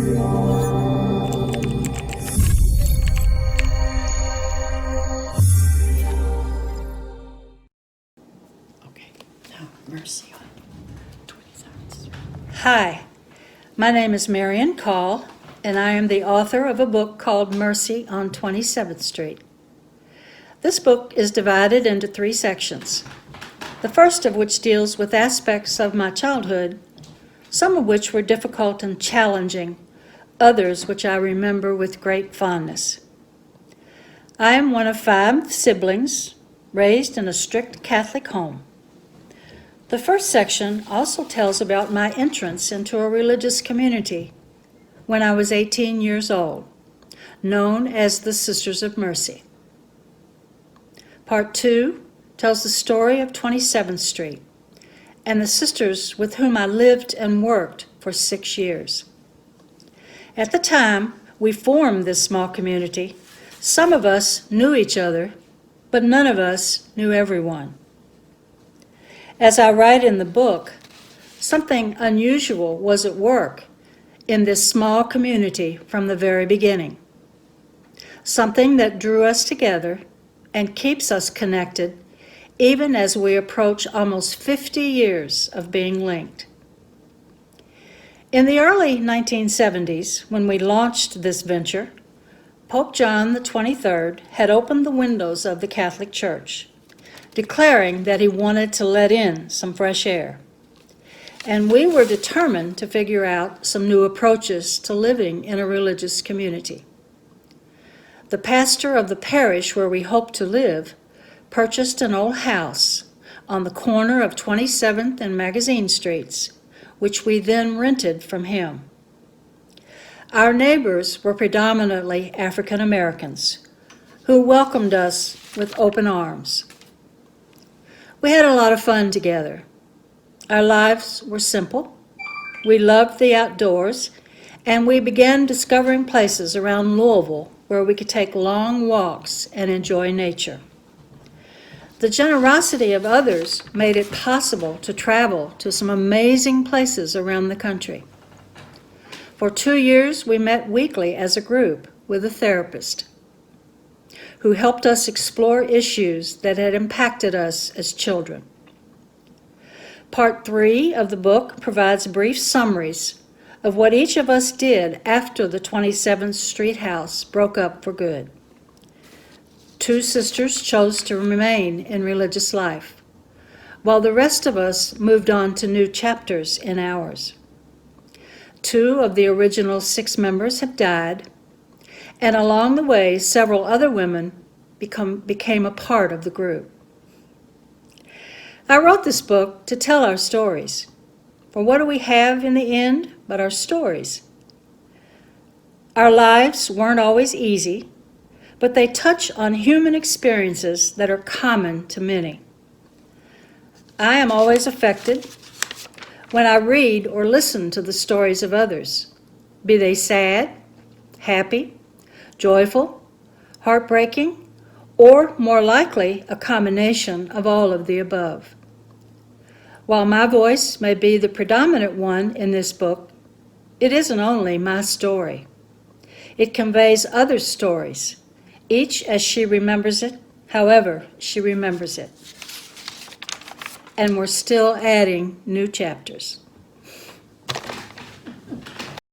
Okay, now Mercy on 27th. Hi, my name is Marian Call, and I am the author of a book called Mercy on 27th Street. This book is divided into 3 sections, the first of which deals with aspects of my childhood, some of which were difficult and challenging, others which I remember with great fondness. I am one of 5 siblings, raised in a strict Catholic home. The first section also tells about my entrance into a religious community when I was 18 years old, known as the Sisters of Mercy. Part 2 tells the story of 27th Street and the sisters with whom I lived and worked for 6 years. At the time we formed this small community, some of us knew each other, but none of us knew everyone. As I write in the book, something unusual was at work in this small community from the very beginning. Something that drew us together and keeps us connected even as we approach almost 50 years of being linked. In the early 1970s, when we launched this venture, Pope John XXIII had opened the windows of the Catholic Church, declaring that he wanted to let in some fresh air. And we were determined to figure out some new approaches to living in a religious community. The pastor of the parish where we hoped to live purchased an old house on the corner of 27th and Magazine Streets, which we then rented from him. Our neighbors were predominantly African Americans, who welcomed us with open arms. We had a lot of fun together. Our lives were simple. We loved the outdoors, and we began discovering places around Louisville where we could take long walks and enjoy nature. The generosity of others made it possible to travel to some amazing places around the country. For 2 years, we met weekly as a group with a therapist who helped us explore issues that had impacted us as children. Part 3 of the book provides brief summaries of what each of us did after the 27th Street house broke up for good. 2 sisters chose to remain in religious life, while the rest of us moved on to new chapters in ours. 2 of the original 6 members have died, and along the way, several other women became a part of the group. I wrote this book to tell our stories. For what do we have in the end but our stories? Our lives weren't always easy, but they touch on human experiences that are common to many. I am always affected when I read or listen to the stories of others, be they sad, happy, joyful, heartbreaking, or more likely a combination of all of the above. While my voice may be the predominant one in this book, it isn't only my story. It conveys other stories, each as she remembers it, however she remembers it. And we're still adding new chapters.